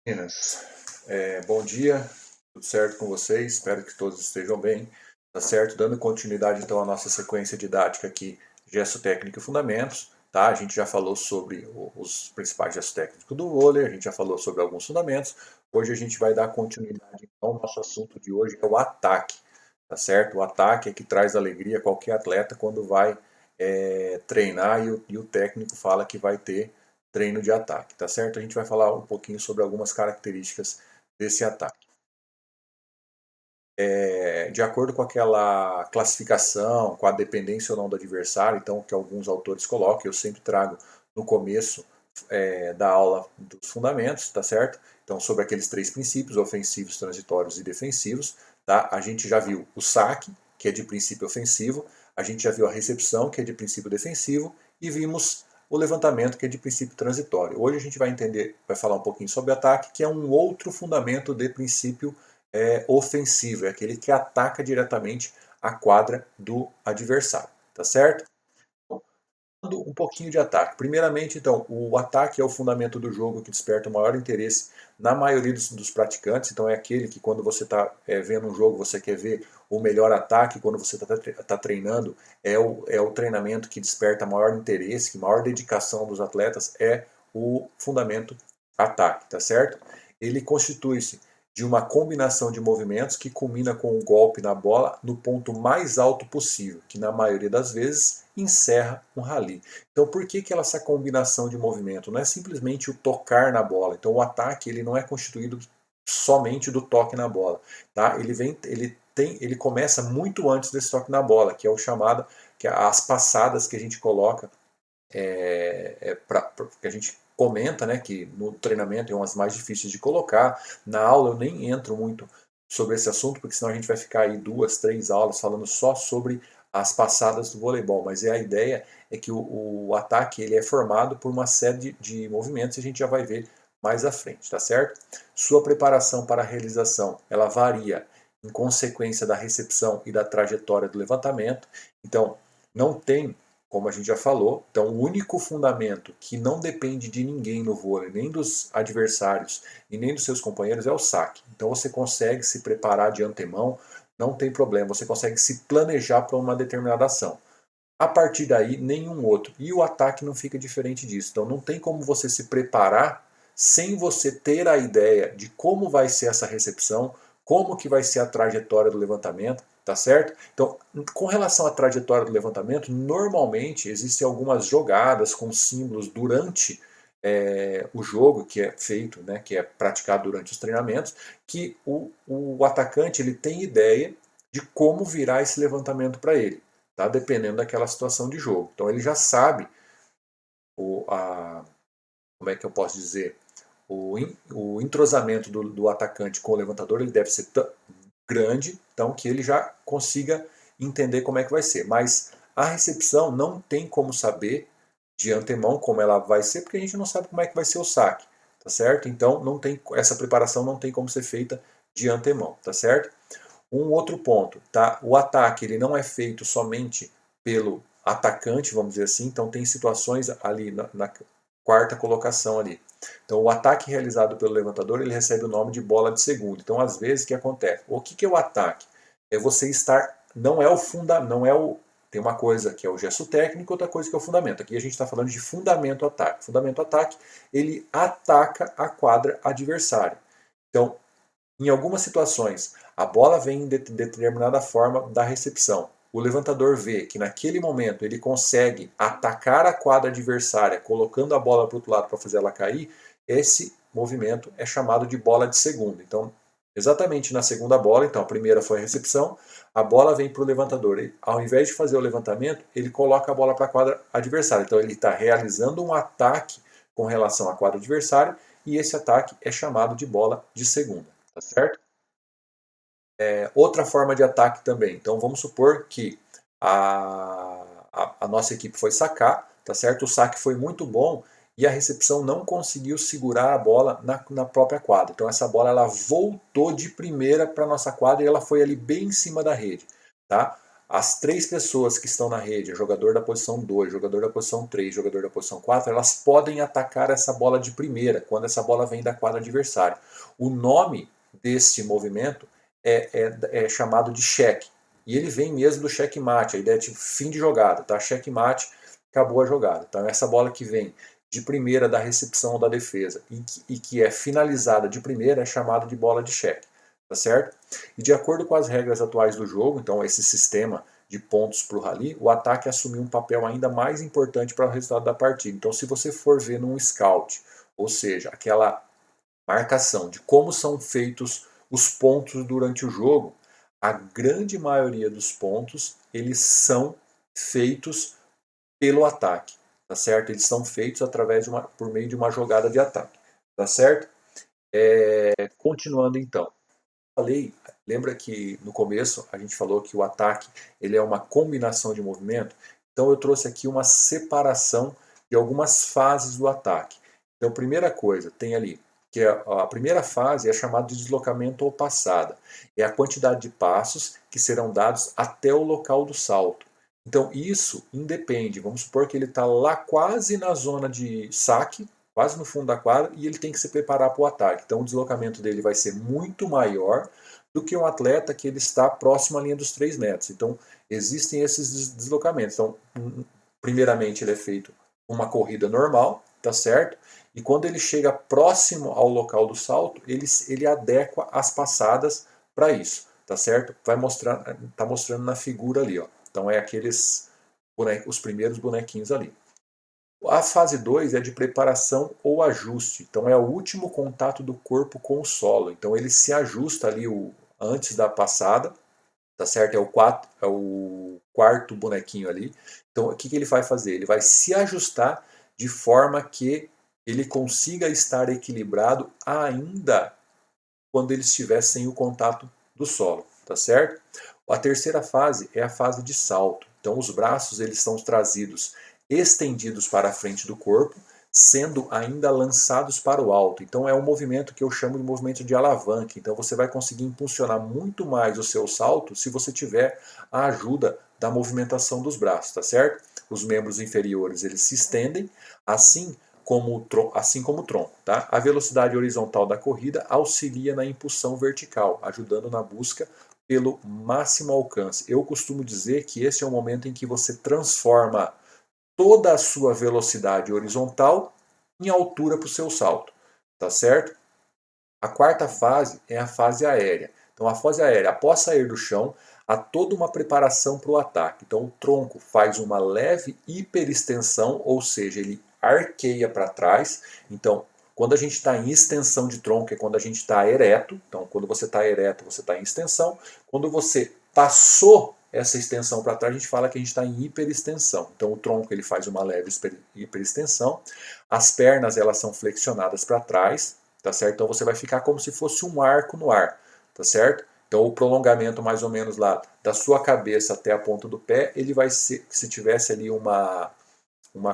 Meninas, bom dia, tudo certo com vocês? Espero que todos estejam bem, tá certo? Dando continuidade então à nossa sequência didática aqui, gesto técnico e fundamentos, tá? A gente já falou sobre os principais gestos técnicos do vôlei, a gente já falou sobre alguns fundamentos. Hoje a gente vai dar continuidade então ao nosso assunto de hoje, que é o ataque, tá certo? O ataque é que traz alegria a qualquer atleta quando vai treinar e o técnico fala que vai ter treino de ataque, tá certo? A gente vai falar um pouquinho sobre algumas características desse ataque. De acordo com aquela classificação, com a dependência ou não do adversário, então que alguns autores colocam, eu sempre trago no começo da aula dos fundamentos, tá certo? Então sobre aqueles três princípios, ofensivos, transitórios e defensivos, tá? A gente já viu o saque, que é de princípio ofensivo, a gente já viu a recepção, que é de princípio defensivo, e vimos o levantamento, que é de princípio transitório. Hoje a gente vai entender, vai falar um pouquinho sobre ataque, que é um outro fundamento de princípio ofensivo, é aquele que ataca diretamente a quadra do adversário, tá certo? Um pouquinho de ataque. Primeiramente, então, o ataque é o fundamento do jogo que desperta o maior interesse na maioria dos praticantes. Então, é aquele que quando você está vendo um jogo, você quer ver o melhor ataque. Quando você está treinando, é o treinamento que desperta maior interesse, que maior dedicação dos atletas é o fundamento ataque, tá certo? Ele constitui-se de uma combinação de movimentos que culmina com um golpe na bola no ponto mais alto possível, que na maioria das vezes encerra um rally. Então por que essa combinação de movimento? Não é simplesmente o tocar na bola. Então o ataque ele não é constituído somente do toque na bola, tá? Ele começa muito antes desse toque na bola, que é o chamado, que é as passadas que a gente coloca, que a gente comenta, né, que no treinamento é umas mais difíceis de colocar. Na aula eu nem entro muito sobre esse assunto, porque senão a gente vai ficar aí 2, 3 aulas falando só sobre as passadas do voleibol, mas a ideia é que o ataque ele é formado por uma série de movimentos e a gente já vai ver mais à frente, tá certo? Sua preparação para a realização, ela varia em consequência da recepção e da trajetória do levantamento. Então, não tem, como a gente já falou, então o único fundamento que não depende de ninguém no vôlei, nem dos adversários e nem dos seus companheiros, é o saque. Então você consegue se preparar de antemão, não tem problema, você consegue se planejar para uma determinada ação. A partir daí, nenhum outro. E o ataque não fica diferente disso. Então não tem como você se preparar sem você ter a ideia de como vai ser essa recepção, como que vai ser a trajetória do levantamento, tá certo? Então, com relação à trajetória do levantamento, normalmente existem algumas jogadas com símbolos durante o jogo que é feito, né, que é praticado durante os treinamentos, que o atacante ele tem ideia de como virá esse levantamento para ele, tá? Dependendo daquela situação de jogo. Então ele já sabe como é que eu posso dizer, o entrosamento do atacante com o levantador ele deve ser grande, então que ele já consiga entender como é que vai ser. Mas a recepção não tem como saber de antemão como ela vai ser, porque a gente não sabe como é que vai ser o saque, tá certo? Então não tem, essa preparação não tem como ser feita de antemão, tá certo? Um outro ponto, tá? O ataque ele não é feito somente pelo atacante, vamos dizer assim, então tem situações ali na quarta colocação ali. Então o ataque realizado pelo levantador ele recebe o nome de bola de segundo. Então às vezes o que acontece? O que é o ataque? É você estar, não é o funda, não é o tem uma coisa que é o gesto técnico, outra coisa que é o fundamento. Aqui a gente está falando de fundamento ataque. Fundamento ataque ele ataca a quadra adversária. Então em algumas situações, a bola vem em determinada forma da recepção. O levantador vê que naquele momento ele consegue atacar a quadra adversária, colocando a bola para o outro lado para fazer ela cair. Esse movimento é chamado de bola de segunda. Então, exatamente na segunda bola, então a primeira foi a recepção, a bola vem para o levantador. Ele, ao invés de fazer o levantamento, ele coloca a bola para a quadra adversária. Então, ele está realizando um ataque com relação à quadra adversária e esse ataque é chamado de bola de segunda. Tá certo? Outra forma de ataque também. Então vamos supor que a nossa equipe foi sacar, tá certo? O saque foi muito bom e a recepção não conseguiu segurar a bola na própria quadra. Então essa bola ela voltou de primeira para a nossa quadra e ela foi ali bem em cima da rede, tá? as 3 pessoas que estão na rede, jogador da posição 2, jogador da posição 3, jogador da posição 4, elas podem atacar essa bola de primeira, quando essa bola vem da quadra adversária. O nome desse movimento é chamado de cheque. E ele vem mesmo do checkmate, a ideia é tipo fim de jogada, tá? Checkmate, acabou a jogada. Então essa bola que vem de primeira da recepção ou da defesa e que é finalizada de primeira é chamada de bola de cheque, tá certo? E de acordo com as regras atuais do jogo, então esse sistema de pontos para o rally, o ataque assumiu um papel ainda mais importante para o resultado da partida. Então se você for ver num scout, ou seja, aquela marcação de como são feitos os pontos durante o jogo, a grande maioria dos pontos eles são feitos pelo ataque, tá certo? Eles são feitos através por meio de uma jogada de ataque, tá certo? Continuando então, falei, lembra que no começo a gente falou que o ataque ele é uma combinação de movimento? Então eu trouxe aqui uma separação de algumas fases do ataque. Então, primeira coisa, tem ali que a primeira fase é chamada de deslocamento ou passada. É a quantidade de passos que serão dados até o local do salto. Então, isso independe. Vamos supor que ele está lá quase na zona de saque, quase no fundo da quadra, e ele tem que se preparar para o ataque. Então, o deslocamento dele vai ser muito maior do que um atleta que ele está próximo à linha dos 3 metros. Então, existem esses deslocamentos. Então, primeiramente, ele é feito uma corrida normal, tá certo? E quando ele chega próximo ao local do salto, ele adequa as passadas para isso, tá certo? Tá mostrando na figura ali, ó. Então é aqueles os primeiros bonequinhos ali. A fase 2 é de preparação ou ajuste. Então é o último contato do corpo com o solo. Então ele se ajusta ali antes da passada, tá certo? É o quarto bonequinho ali. Então o que ele vai fazer? Ele vai se ajustar de forma que ele consiga estar equilibrado ainda quando ele estiver sem o contato do solo, tá certo? A terceira fase é a fase de salto. Então os braços eles são trazidos estendidos para a frente do corpo, sendo ainda lançados para o alto. Então é um movimento que eu chamo de movimento de alavanca. Então você vai conseguir impulsionar muito mais o seu salto se você tiver a ajuda da movimentação dos braços, tá certo? Os membros inferiores eles se estendem, assim como o tronco. Tá? A velocidade horizontal da corrida auxilia na impulsão vertical, ajudando na busca pelo máximo alcance. Eu costumo dizer que esse é o momento em que você transforma toda a sua velocidade horizontal em altura para o seu salto, tá certo? A quarta fase é a fase aérea. Então, a fase aérea, após sair do chão, há toda uma preparação para o ataque. Então, o tronco faz uma leve hiperextensão, ou seja, ele arqueia para trás. Então, quando a gente está em extensão de tronco, é quando a gente está ereto. Então, quando você está ereto, você está em extensão. Quando você passou essa extensão para trás, a gente fala que a gente está em hiperextensão. Então, o tronco ele faz uma leve hiperextensão. As pernas elas são flexionadas para trás, tá certo? Então você vai ficar como se fosse um arco no ar, tá certo? Então o prolongamento mais ou menos lá da sua cabeça até a ponta do pé, ele vai ser, se tivesse ali uma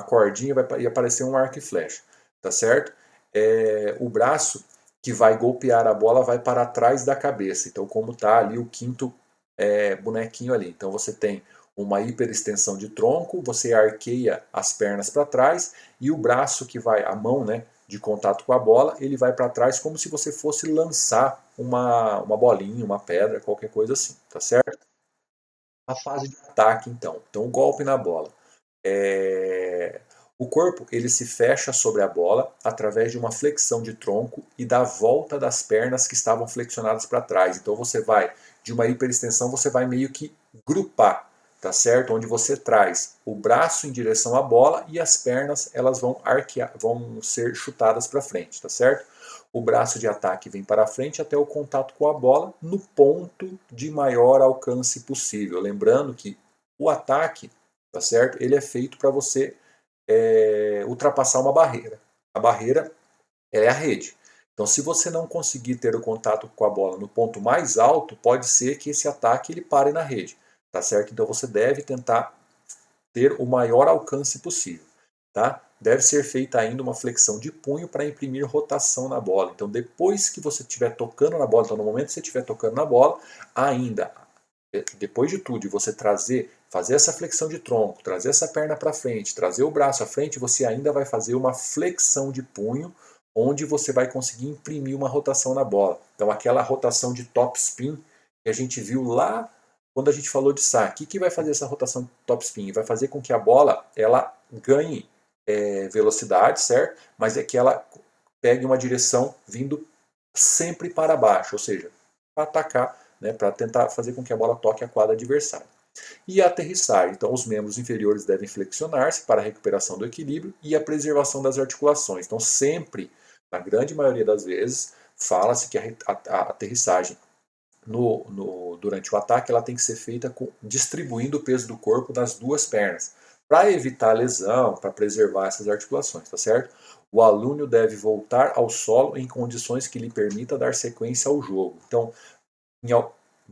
cordinha, ia aparecer um arco e flecha, tá certo? O braço que vai golpear a bola vai para trás da cabeça. Então como tá ali o quinto bonequinho ali. Então você tem uma hiperextensão de tronco, você arqueia as pernas para trás e o braço que vai, a mão, né, de contato com a bola, ele vai para trás como se você fosse lançar uma bolinha, uma pedra, qualquer coisa assim, tá certo? A fase de ataque, então. Então, o golpe na bola. O corpo ele se fecha sobre a bola através de uma flexão de tronco e da volta das pernas que estavam flexionadas para trás. Então você vai de uma hiperextensão, você vai meio que grupar, tá certo? Onde você traz o braço em direção à bola e as pernas elas vão arquear, vão ser chutadas para frente, tá certo? O braço de ataque vem para frente até o contato com a bola no ponto de maior alcance possível. Lembrando que o ataque, tá certo? Ele é feito para você ultrapassar uma barreira. A barreira é a rede. Então, se você não conseguir ter o contato com a bola no ponto mais alto, pode ser que esse ataque ele pare na rede, tá certo? Então, você deve tentar ter o maior alcance possível, tá? Deve ser feita ainda uma flexão de punho para imprimir rotação na bola. Então, depois que você estiver tocando na bola, então no momento que você estiver tocando na bola, ainda depois de tudo, você fazer essa flexão de tronco, trazer essa perna para frente, trazer o braço à frente, você ainda vai fazer uma flexão de punho, onde você vai conseguir imprimir uma rotação na bola. Então aquela rotação de top spin que a gente viu lá quando a gente falou de saque. O que vai fazer essa rotação de top spin? Vai fazer com que a bola ela ganhe velocidade, certo? Mas é que ela pegue uma direção vindo sempre para baixo, ou seja, para atacar, né, para tentar fazer com que a bola toque a quadra adversária. E a aterrissagem, então os membros inferiores devem flexionar-se para a recuperação do equilíbrio e a preservação das articulações. Então sempre, na grande maioria das vezes, fala-se que a aterrissagem durante o ataque ela tem que ser feita distribuindo o peso do corpo nas duas pernas, para evitar lesão, para preservar essas articulações, tá certo? O aluno deve voltar ao solo em condições que lhe permita dar sequência ao jogo. Então,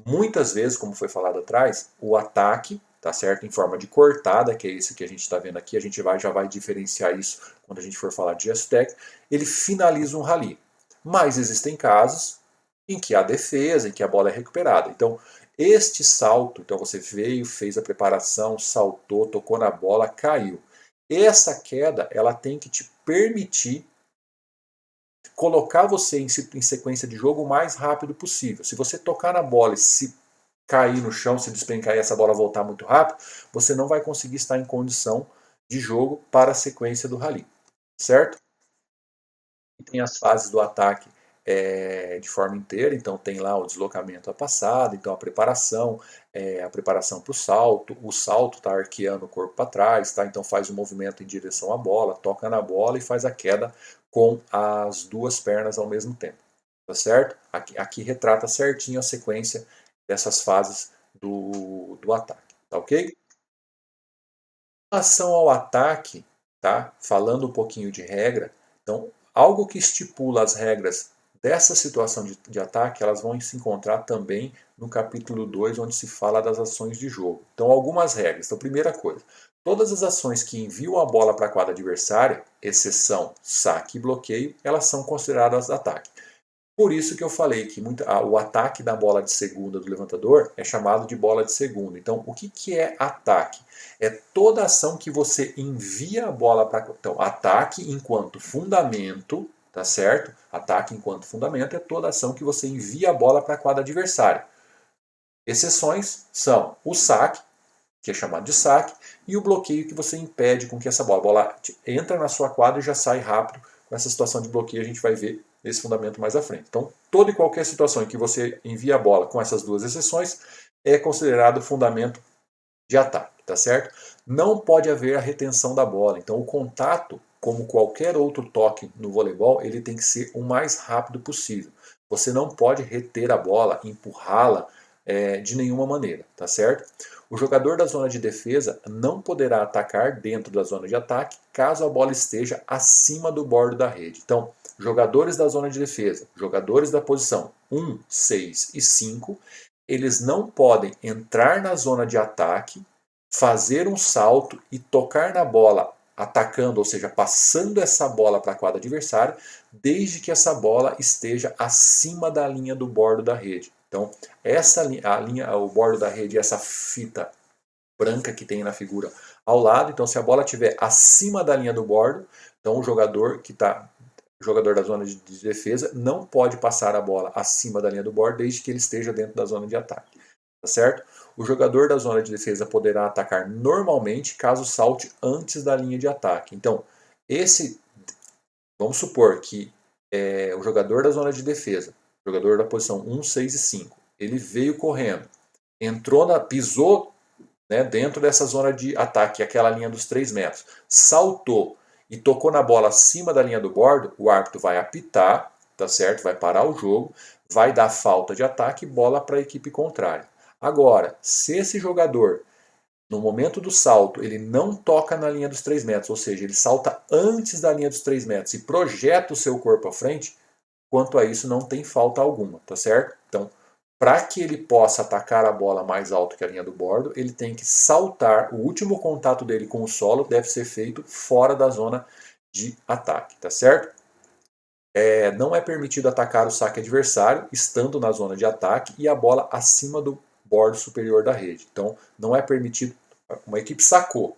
muitas vezes, como foi falado atrás, o ataque, tá certo, em forma de cortada, que é esse que a gente está vendo aqui, a gente já vai diferenciar isso quando a gente for falar de G-Stack, ele finaliza um rally. Mas existem casos em que há defesa, em que a bola é recuperada. Então, este salto, então você veio, fez a preparação, saltou, tocou na bola, caiu. Essa queda, ela tem que te permitir colocar você em sequência de jogo o mais rápido possível. Se você tocar na bola e se cair no chão, se despencar e essa bola voltar muito rápido, você não vai conseguir estar em condição de jogo para a sequência do rally, certo? E tem as fases do ataque de forma inteira, então tem lá o deslocamento à passada, então a preparação para o salto está arqueando o corpo para trás, tá? Então faz o movimento em direção à bola, toca na bola e faz a queda com as duas pernas ao mesmo tempo, tá certo? Aqui retrata certinho a sequência dessas fases do ataque, tá ok? Em relação ao ataque, tá? Falando um pouquinho de regra, então algo que estipula as regras dessa situação de ataque, elas vão se encontrar também no capítulo 2, onde se fala das ações de jogo. Então, algumas regras. Então, primeira coisa, todas as ações que enviam a bola para a quadra adversária, exceção saque e bloqueio, elas são consideradas ataque. Por isso que eu falei que o ataque da bola de segunda do levantador é chamado de bola de segunda. Então, o que é ataque? É toda ação que você envia a bola para... Então, ataque enquanto fundamento, tá certo? Ataque enquanto fundamento é toda ação que você envia a bola para a quadra adversária. Exceções são o saque, que é chamado de saque, e o bloqueio, que você impede com que essa bola entra na sua quadra e já sai rápido. Com essa situação de bloqueio a gente vai ver esse fundamento mais à frente. Então, toda e qualquer situação em que você envia a bola, com essas duas exceções, é considerado fundamento de ataque, tá certo? Não pode haver a retenção da bola. Então, o contato, como qualquer outro toque no voleibol, ele tem que ser o mais rápido possível. Você não pode reter a bola, empurrá-la de nenhuma maneira, tá certo? O jogador da zona de defesa não poderá atacar dentro da zona de ataque caso a bola esteja acima do bordo da rede. Então, jogadores da zona de defesa, jogadores da posição 1, 6 e 5, eles não podem entrar na zona de ataque, fazer um salto e tocar na bola atacando, ou seja, passando essa bola para a quadra adversária, desde que essa bola esteja acima da linha do bordo da rede. Então, o bordo da rede, essa fita branca que tem na figura ao lado. Então, se a bola estiver acima da linha do bordo, então o jogador da zona de defesa não pode passar a bola acima da linha do bordo, desde que ele esteja dentro da zona de ataque, tá certo? O jogador da zona de defesa poderá atacar normalmente caso salte antes da linha de ataque. Então, vamos supor que o jogador da zona de defesa, jogador da posição 1, 6 e 5, ele veio correndo, pisou, né, dentro dessa zona de ataque, aquela linha dos 3 metros, saltou e tocou na bola acima da linha do bordo, o árbitro vai apitar, tá certo? Vai parar o jogo, vai dar falta de ataque e bola para a equipe contrária. Agora, se esse jogador, no momento do salto, ele não toca na linha dos 3 metros, ou seja, ele salta antes da linha dos 3 metros e projeta o seu corpo à frente, quanto a isso não tem falta alguma, tá certo? Então, para que ele possa atacar a bola mais alto que a linha do bordo, ele tem que saltar. O último contato dele com o solo deve ser feito fora da zona de ataque, tá certo? Não é permitido atacar o saque adversário estando na zona de ataque e a bola acima do bordo superior da rede. Então, não é permitido. Uma equipe sacou.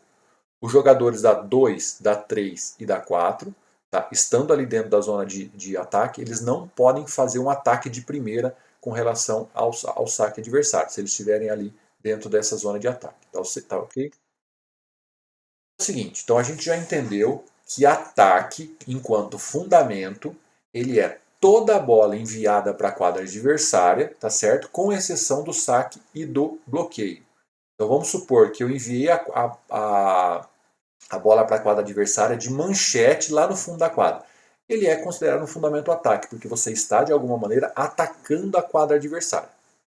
Os jogadores da 2, da 3 e da 4, tá? Estando ali dentro da zona de ataque, eles não podem fazer um ataque de primeira com relação ao saque adversário, se eles estiverem ali dentro dessa zona de ataque. Tá ok? É o seguinte, então a gente já entendeu que ataque, enquanto fundamento, ele é toda a bola enviada para a quadra adversária, tá certo? Com exceção do saque e do bloqueio. Então vamos supor que eu enviei a bola para a quadra adversária de manchete lá no fundo da quadra. Ele é considerado um fundamento ataque, porque você está, de alguma maneira, atacando a quadra adversária.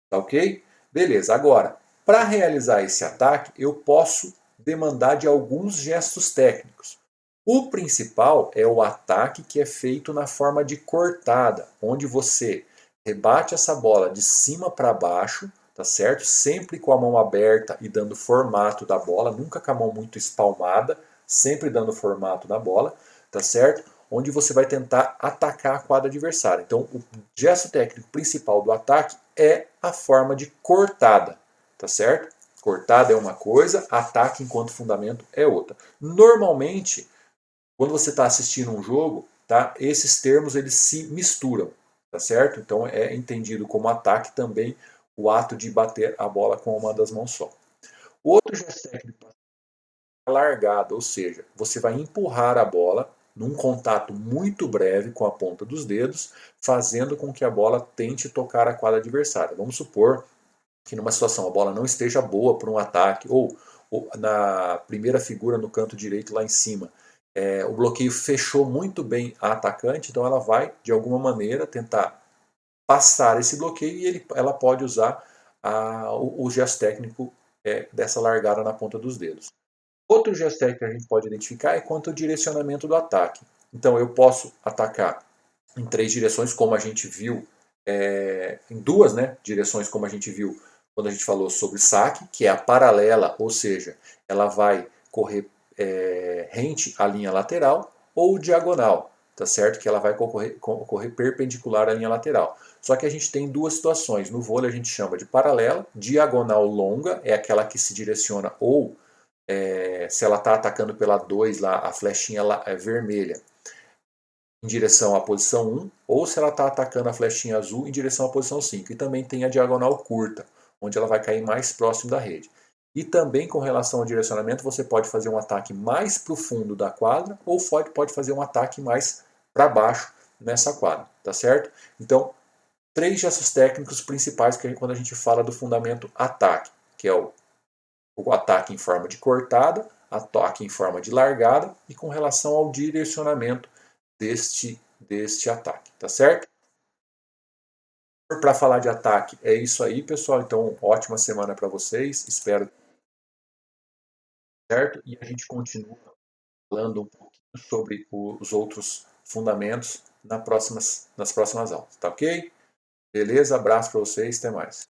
Tá ok? Beleza, agora, para realizar esse ataque, eu posso demandar de alguns gestos técnicos. O principal é o ataque que é feito na forma de cortada, onde você rebate essa bola de cima para baixo, tá certo? Sempre com a mão aberta e dando formato da bola, nunca com a mão muito espalmada, sempre dando formato da bola, tá certo? Onde você vai tentar atacar a quadra adversária. Então, o gesto técnico principal do ataque é a forma de cortada, tá certo? Cortada é uma coisa, ataque enquanto fundamento é outra. Normalmente, quando você está assistindo um jogo, tá, esses termos eles se misturam, tá certo? Então é entendido como ataque também o ato de bater a bola com uma das mãos só. O outro gesto técnico é a largada, ou seja, você vai empurrar a bola num contato muito breve com a ponta dos dedos, fazendo com que a bola tente tocar a quadra adversária. Vamos supor que numa situação a bola não esteja boa para um ataque, ou na primeira figura no canto direito lá em cima, o bloqueio fechou muito bem a atacante, então ela vai, de alguma maneira, tentar passar esse bloqueio e ela pode usar o gesto técnico dessa largada na ponta dos dedos. Outro gesto técnico que a gente pode identificar é quanto ao direcionamento do ataque. Então eu posso atacar em 3 direções, como a gente viu, em 2 direções, como a gente viu quando a gente falou sobre saque, que é a paralela, ou seja, ela vai correr rente à linha lateral, ou diagonal, tá certo? Que ela vai correr perpendicular à linha lateral. Só que a gente tem 2 situações. No vôlei a gente chama de paralela, diagonal longa, é aquela que se direciona ou se ela está atacando pela 2, lá, a flechinha lá é vermelha, em direção à posição 1, ou se ela está atacando a flechinha azul em direção à posição 5. E também tem a diagonal curta, onde ela vai cair mais próximo da rede. E também com relação ao direcionamento, você pode fazer um ataque mais para o fundo da quadra, ou pode fazer um ataque mais para baixo nessa quadra, tá certo? Então, 3 gestos técnicos principais quando a gente fala do fundamento ataque, que é o ataque em forma de cortada, ataque em forma de largada e com relação ao direcionamento deste ataque, tá certo? Para falar de ataque, é isso aí, pessoal. Então, ótima semana para vocês. Espero certo e a gente continua falando um pouquinho sobre os outros fundamentos nas próximas aulas, tá ok? Beleza? Abraço para vocês, até mais.